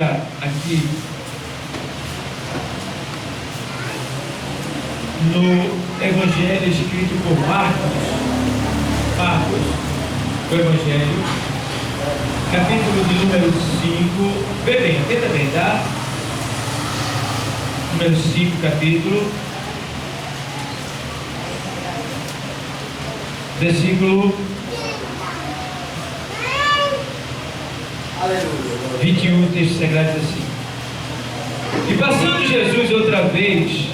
aqui no Evangelho escrito por Marcos, o Evangelho, capítulo de número 5, veja bem, tá? Número 5, capítulo, versículo 21, o texto sagrado diz assim: E passando Jesus outra vez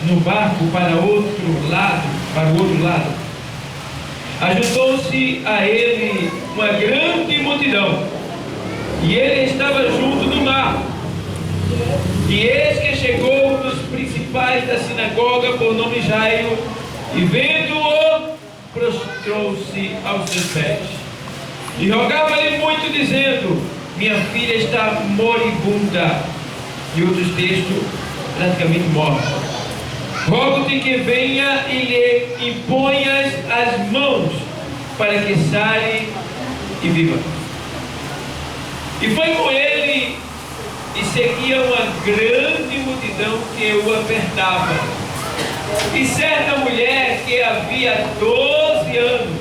no barco para o outro lado, ajuntou-se a ele uma grande multidão, e ele estava junto do mar. E eis que chegou um dos principais da sinagoga, por nome Jairo, e vendo-o, prostrou-se aos seus pés, e rogava-lhe muito, dizendo: Minha filha está moribunda. E outros textos, praticamente morta. Rogo-te que venha e lhe imponhas as mãos, para que sare e viva. E foi com ele, e seguia uma grande multidão que o apertava. E certa mulher que havia 12 anos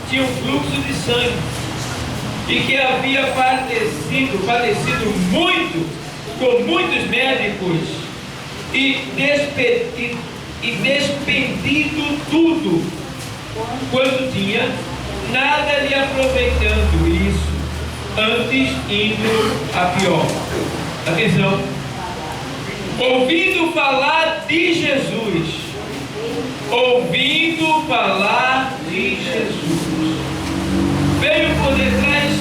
tinha um fluxo de sangue, e que havia padecido muito com muitos médicos, e despendido tudo quanto tinha, nada lhe aproveitando isso, antes indo a pior. Atenção. Ouvindo falar de Jesus, veio por detrás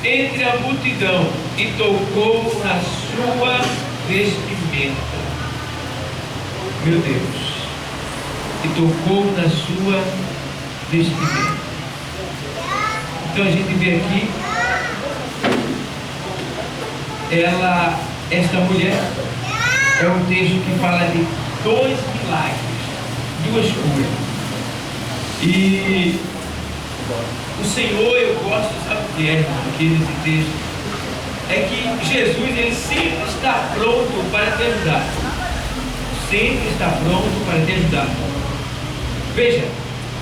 entre a multidão e tocou na sua vestimenta. Meu Deus. E tocou na sua vestimenta. Então a gente vê aqui esta mulher, é um texto que fala de 2 milagres, 2 curas. E o Senhor, eu gosto, sabe o que é aqui nesse texto? É que Jesus, ele sempre está pronto para te ajudar. Sempre está pronto para te ajudar. Veja,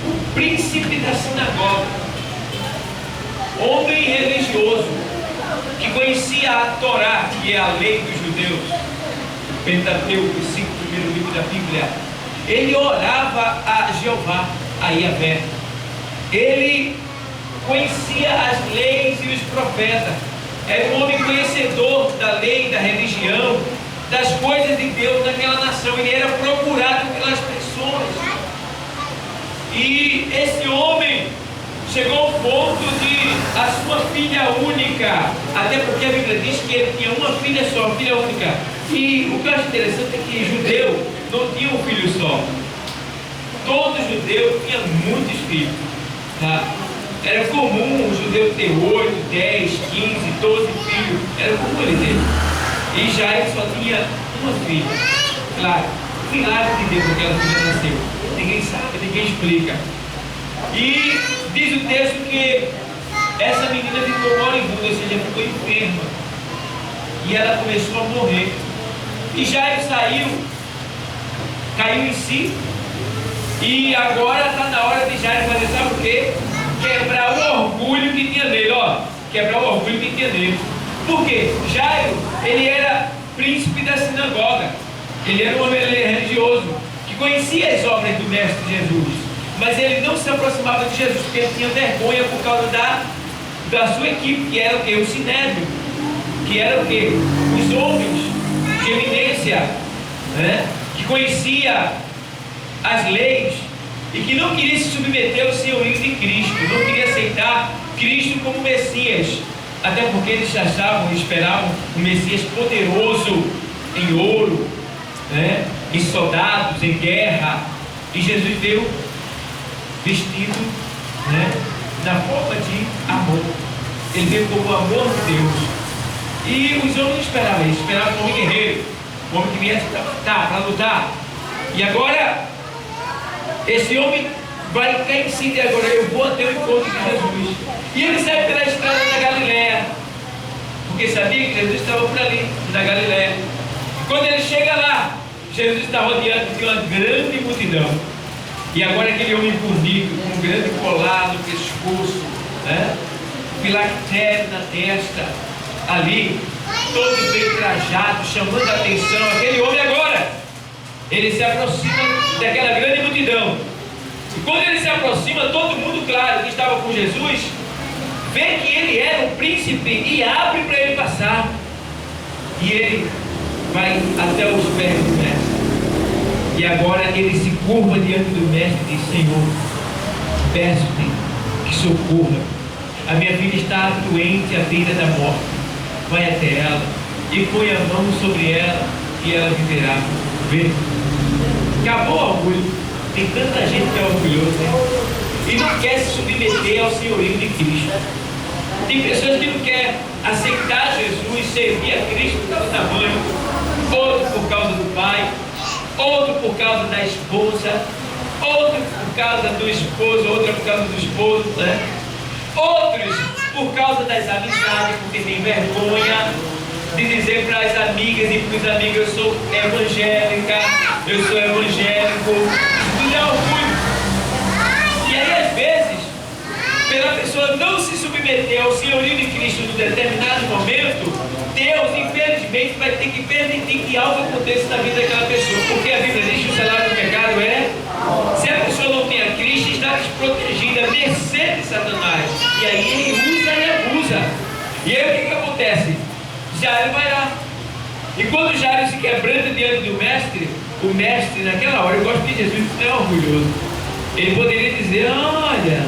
o príncipe da sinagoga, homem religioso, que conhecia a Torá, que é a lei dos judeus, o Pentateuco, os 5 primeiros livros da Bíblia, ele orava a Jeová, a Yahvé. Ele conhecia as leis e os profetas. Era um homem conhecedor da lei, da religião, das coisas de Deus naquela nação. Ele era procurado pelas pessoas. E esse homem chegou ao ponto de a sua filha única, até porque a Bíblia diz que ele tinha uma filha só, filha única. E o que eu acho interessante é que judeu não tinha um filho só. Todo judeu tinha muitos filhos, tá? Era comum o judeu ter 8, 10, 15, 12 filhos. Era comum ele ter. E Jairo só tinha uma filha. Claro, milagre de Deus que aquela filha nasceu. Ninguém sabe, ninguém explica. E diz o texto que essa menina ficou moribunda, ou seja, ficou enferma. E ela começou a morrer. E Jairo saiu, caiu em si. E agora está na hora de Jairo fazer, sabe o quê? Quebrar o orgulho que tinha nele, quebrar o orgulho que tinha nele. Por quê? Jairo, ele era príncipe da sinagoga, ele era um homem religioso, que conhecia as obras do mestre Jesus, mas ele não se aproximava de Jesus, porque ele tinha vergonha por causa da sua equipe, que era o quê? O Sinédrio, que era o quê? Os homens de eminência, né? Que conhecia as leis, e que não queria se submeter ao senhorio de Cristo, não queria aceitar Cristo como Messias, até porque eles achavam, esperavam um Messias poderoso em ouro, né? Em soldados, em guerra. E Jesus veio vestido, né? Na forma de amor. Ele veio como o amor de Deus. E os homens esperavam isso, esperavam um homem guerreiro, um homem que viesse para matar, para lutar. E agora esse homem vai cair em si, agora eu vou até o encontro de Jesus. E ele sai pela estrada da Galileia, porque sabia que Jesus estava por ali, na Galiléia. Quando ele chega lá, Jesus está rodeado de uma grande multidão. E agora aquele homem bonito, com um grande colar no pescoço, né? Filactério na testa, ali, todo bem trajado, chamando a atenção. Aquele homem agora, ele se aproxima daquela grande multidão. E quando ele se aproxima, todo mundo, claro, que estava com Jesus, vê que ele era um príncipe e abre para ele passar. E ele vai até os pés do mestre. E agora ele se curva diante do mestre e diz: Senhor, peço-te que socorra. A minha filha está doente à beira da morte. Vai até ela e põe a mão sobre ela e ela viverá. Vê? Acabou o orgulho. Tem tanta gente que é orgulhosa, né? E não quer se submeter ao senhorio de Cristo. Tem pessoas que não querem aceitar Jesus, servir a Cristo por causa da mãe, outro por causa do pai, outro por causa da esposa, outro por causa do esposo, outra por causa do esposo, né? Outros por causa das amizades, porque tem vergonha de dizer para as amigas e para os amigos: eu sou evangélica, eu sou evangélico. Tudo é orgulho. E aí às vezes, pela pessoa não se submeter ao senhorio de Cristo em determinado momento, Deus infelizmente vai ter que permitir que algo aconteça na vida daquela pessoa, porque a Bíblia diz que o salário do pecado é... Se a pessoa não tem a Cristo, está desprotegida, à mercê de Satanás. E aí ele usa e abusa. E aí o que acontece? Jairo vai lá. E quando Jairo se quebranta diante do mestre, o mestre naquela hora, eu gosto que Jesus não é orgulhoso. Ele poderia dizer: olha,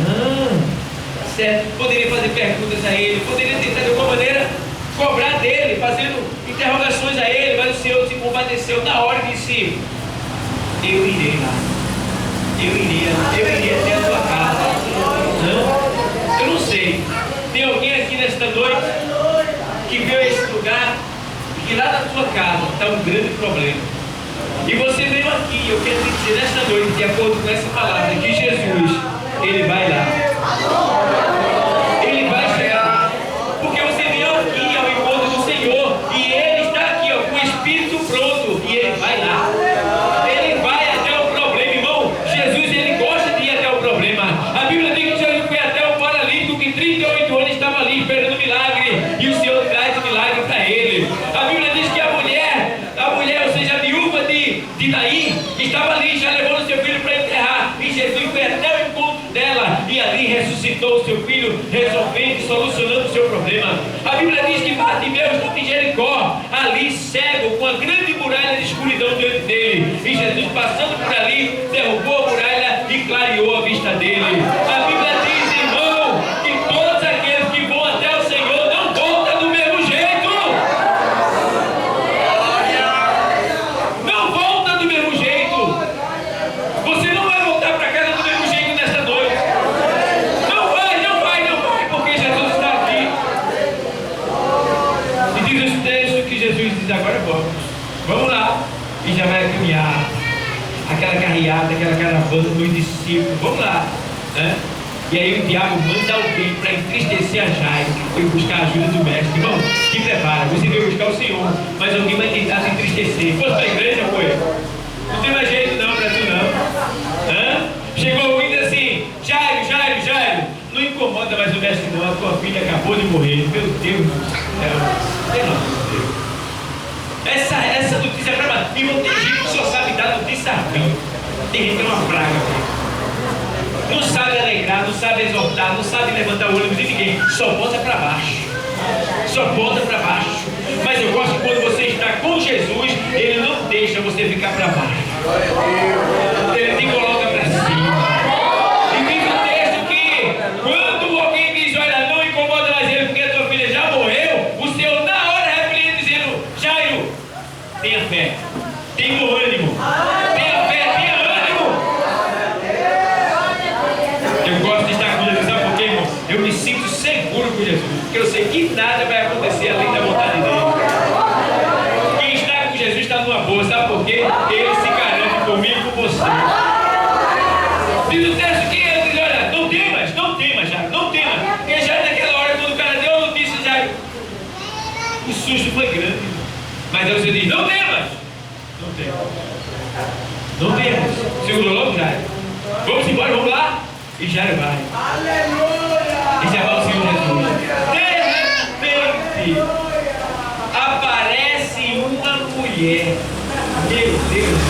certo, poderia fazer perguntas a ele, poderia tentar de alguma maneira cobrar dele, fazendo interrogações a ele, mas o Senhor se compadeceu na hora e disse: eu irei lá, eu iria até a tua casa. Não, eu não sei, tem alguém aqui nesta noite que veio a esse lugar e que lá na tua casa está um grande problema, e você veio aqui. Eu quero te dizer nesta noite, de acordo com essa palavra, que Jesus, ele vai lá, ele vai chegar lá, porque você veio aqui ao encontro do Senhor, e ele está aqui, ó, com o Espírito pronto, e ele vai lá, ele vai até o problema, irmão. Jesus, ele gosta de ir até o problema. A Bíblia diz que Jesus foi até o paralítico que 38 anos estava ali esperando milagre, e o Senhor traz o milagre para ele. A Bíblia diz que a mulher, ou seja, a viúva de Naim, estava ali já levando seu filho para enterrar, e Jesus foi até o encontro dela, e ali ressuscitou o seu filho, resolvendo e solucionando o seu problema. A Bíblia diz que Bartimeu estava em Jericó, ali cego, com uma grande muralha de escuridão diante dele, e Jesus, passando por ali, derrubou a muralha e clareou a vista dele. A Bíblia diz, irmão, que todos aqueles que vão até o Senhor não voltam do mesmo jeito. Não volta do mesmo jeito. Você não vai voltar para casa do mesmo jeito nesta noite. Não vai, porque Jesus está aqui. E diz os textos que Jesus diz: agora vamos lá. E já vai caminhar aquela carreata, aquela caravana dos discípulos. Vamos lá, né? E aí o diabo manda alguém para entristecer a Jairo, que foi buscar a ajuda do mestre. Irmão, que prepara, você veio buscar o Senhor, mas alguém vai tentar se entristecer. Fosse para a igreja, foi? Não tem mais jeito não para tu não. Chegou alguém e disse assim: Jairo, não incomoda mais o mestre não, a tua filha acabou de morrer. Meu Deus do céu, pelo amor de Deus. Essa notícia é para bater. Irmão, tem gente que só sabe dar notícia ruim. Tem gente que é uma praga, não sabe alegrar, não sabe exortar, não sabe levantar o ônibus de ninguém, só bota para baixo. Mas eu gosto que quando você está com Jesus, ele não deixa você ficar para baixo, ele te coloca para cima. E diz o texto que quando alguém diz: olha, não incomoda mais ele porque a tua filha já morreu, o Senhor na hora repreende dizendo: Jairo, tenha fé, tenha bom ânimo, tenha fé, tenha ânimo. Eu gosto de estar com Jesus, sabe por quê, irmão? Eu me sinto seguro com Jesus, porque eu sei que nada vai acontecer além da vontade dele. Quem está com Jesus está numa boa, sabe por quê? Ele se garante comigo e com você. Diz o texto que ele diz: olha, não temas, Jairo, não temas. Porque Jairo naquela hora, quando o cara deu a notícia, Jairo, grande. Mas aí você diz, não temas. Não temas. Não temas. Segurou logo Jairo. Vamos embora, vamos lá. E Jairo vai. Aleluia! E já vai o Senhor Jesus. De repente, aparece uma mulher. Meu Deus.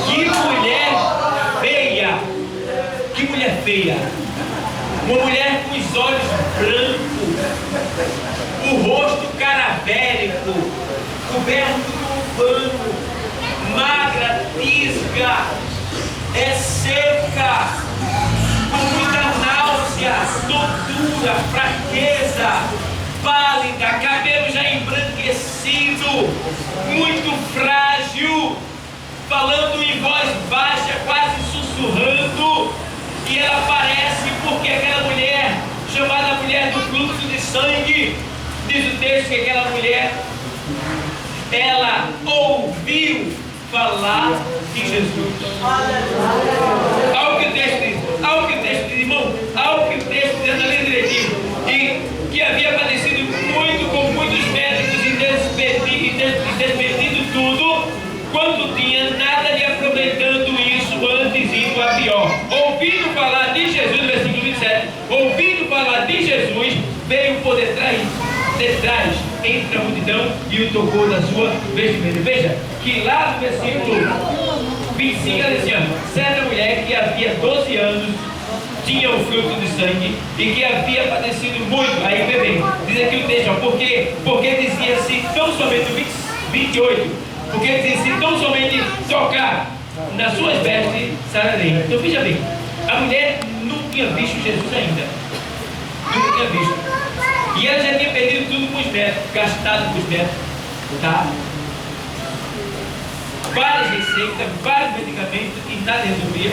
Que mulher feia. Que mulher feia. Uma mulher com os olhos brancos, o rosto caravélico, coberto com pano, magra, tisga, é seca, com muita náusea, tontura, fraqueza, pálida, cabelo já embranquecido, muito frágil, falando em voz baixa, quase sussurrando. E ela aparece porque aquela mulher, chamada mulher do fluxo de sangue, diz o texto que aquela mulher, ela ouviu falar de Jesus. Ao que o texto diz, irmão, ao que o texto diz, ali direitinho, e que havia padecido muito com muitos médicos e despedido tudo, quando tinha nada lhe aproveitando isso, antes indo a pior. Ouvindo falar de Jesus, versículo 27, ouvindo falar de Jesus, veio por detrás, entre a multidão, e o tocou na sua vestimenta. Veja, que lá no versículo 25, ela dizia, certa mulher que havia 12 anos, tinha o fluxo de sangue, e que havia padecido muito. Aí bebê, diz aqui o texto, porque dizia-se tão somente, 28, porque dizia-se tão somente tocar nas suas vestes, sararei. Então veja bem, a mulher não tinha visto Jesus ainda. Nunca tinha visto. E ela já tinha perdido tudo com os médicos, gastado com os médicos, tá? Várias receitas, vários medicamentos e nada resolvia.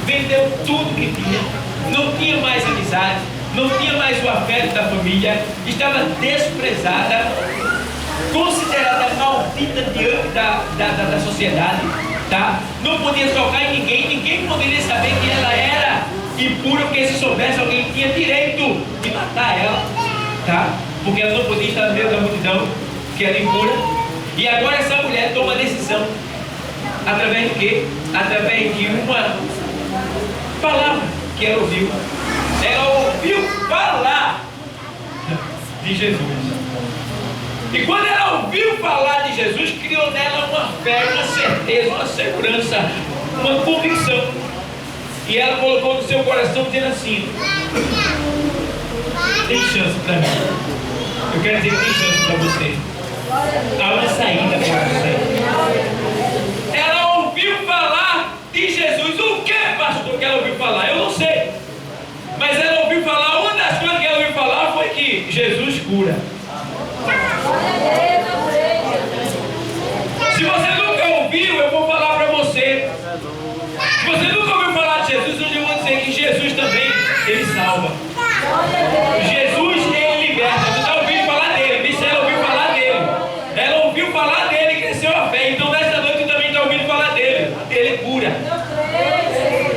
Vendeu tudo que tinha, não tinha mais amizade, não tinha mais o afeto da família, estava desprezada, considerada maldita diante da sociedade, tá? Não podia tocar em ninguém poderia saber que ela era impura, porque se soubesse alguém tinha direito de matar ela, tá? Porque ela não podia estar no meio da multidão, que era impura. E agora essa mulher toma a decisão, através de quê? Através de uma palavra que ela ouviu. Ela ouviu falar de Jesus. E quando ela ouviu falar de Jesus, criou nela uma fé, uma certeza, uma segurança, uma convicção. E ela colocou no seu coração dizendo assim: tem chance para mim. Eu quero dizer que tem chance para você. Há uma saída para você. Ela ouviu falar de Jesus. O que, pastor, que ela ouviu falar? Eu não sei. Mas ela ouviu falar, uma das coisas que ela ouviu falar foi que Jesus cura. Se você nunca ouviu, eu vou falar para você. Se você nunca ouviu falar de Jesus, hoje eu vou dizer que Jesus também, Ele salva. Jesus, Ele liberta. Você está ouvindo falar dele? Disse, ela ouviu falar dele. Ela ouviu falar dele e cresceu a fé. Então nesta noite você também está ouvindo falar dele. Ele cura.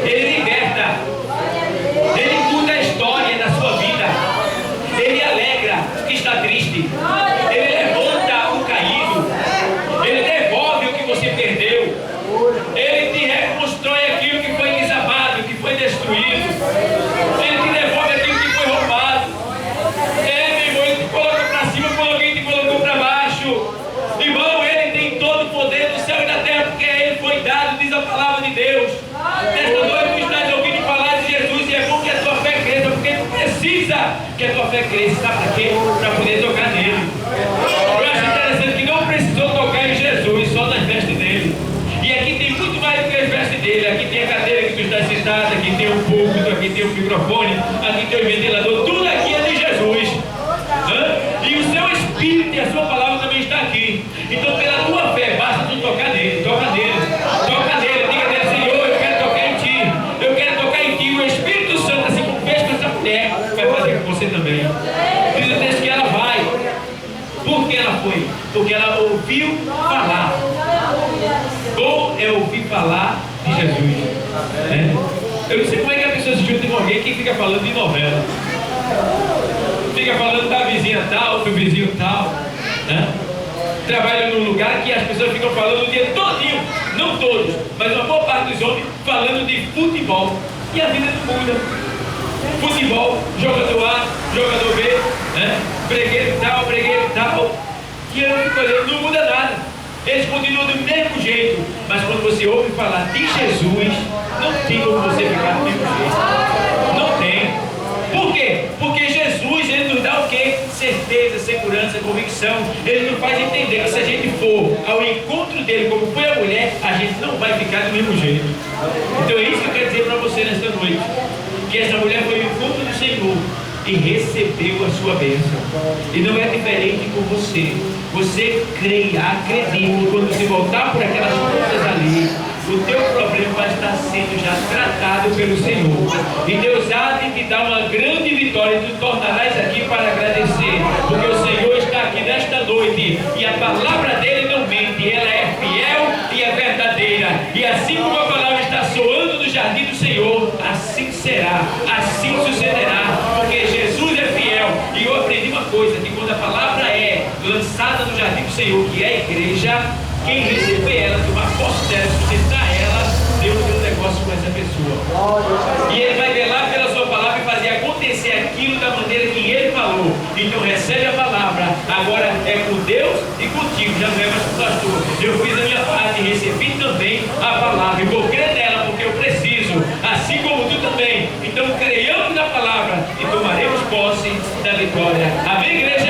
Ele liberta. Ele muda a história da sua vida. Ele alegra que está triste. Ele levanta o caído. Ele devolve o que você perdeu. Ele te reconstrói aquilo que foi desabado, que foi destruído. Ele te devolve aquilo que foi roubado. Meu irmão, ele te coloca para cima quando alguém te colocou para baixo. Irmão, ele tem todo o poder do céu e da terra, porque a ele foi dado, diz a palavra de Deus. Nesta noite tu estás ouvindo falar de Jesus, e é bom que a tua fé cresça, porque tu precisa que a tua fé cresça. Sabe para quê? Para poder tocar nele. Eu acho interessante que não precisou tocar em Jesus, só nas vestes dele. E aqui tem muito mais do que as vestes dele. Aqui tem a cadeira que tu está sentado, aqui tem o púlpito, aqui tem o microfone, aqui tem o ventilador, tudo aqui é de Jesus. E o seu Espírito e a sua palavra também está aqui. Então pela tua fé, basta tu tocar nele, toca nele, diga nele: Senhor, eu quero tocar em ti, eu quero tocar em ti. O Espírito Santo, assim como fez com essa mulher, vai fazer com você também. Diz o texto que ela vai. Por que ela foi? Porque ela ouviu falar. Bom é ouvir falar de Jesus. Eu não sei como é que a pessoa se junta com alguém que fica falando de novela. fica falando da vizinha tal, do vizinho tal, né? Trabalha num lugar que as pessoas ficam falando o dia todinho, não todos, mas uma boa parte dos homens falando de futebol, e a vida não muda. Futebol, jogador A, jogador B, né? Bregueiro tal, e eu fico olhando, não muda nada. Eles continuam do mesmo jeito, mas quando você ouve falar de Jesus, não tem como você ficar do mesmo jeito. Não tem. Por quê? Porque Jesus, ele nos dá o quê? Certeza, segurança, convicção. Ele nos faz entender que se a gente for ao encontro dele, como foi a mulher, a gente não vai ficar do mesmo jeito. Então é isso que eu quero dizer para você nesta noite. Que essa mulher foi ao encontro do Senhor e recebeu a sua bênção. E não é diferente com você. Você creia, acredite, quando você voltar por aquelas portas ali, o teu problema vai estar sendo já tratado pelo Senhor. E Deus há de te dar uma grande vitória e tu tornarás aqui para agradecer. Porque o Senhor está aqui nesta noite e a palavra dele não mente, ela é fiel e é verdadeira. E assim como a palavra está soando no jardim do Senhor, assim será, assim sucederá. Porque Jesus é fiel. E eu aprendi uma coisa, que quando a palavra é lançada no jardim do Senhor, que é a igreja, quem receber ela, tomar posse dela, sustentar ela, Deus tem um negócio com essa pessoa. E ele vai velar pela sua palavra e fazer acontecer aquilo da maneira que ele falou. Então recebe a palavra. Agora é com Deus e contigo, já não é mais com o pastor. Eu fiz a minha parte e recebi também a palavra. E vou crer nela porque eu preciso, assim como tu também. Então creiamos na palavra e tomaremos posse da vitória. Amém, igreja?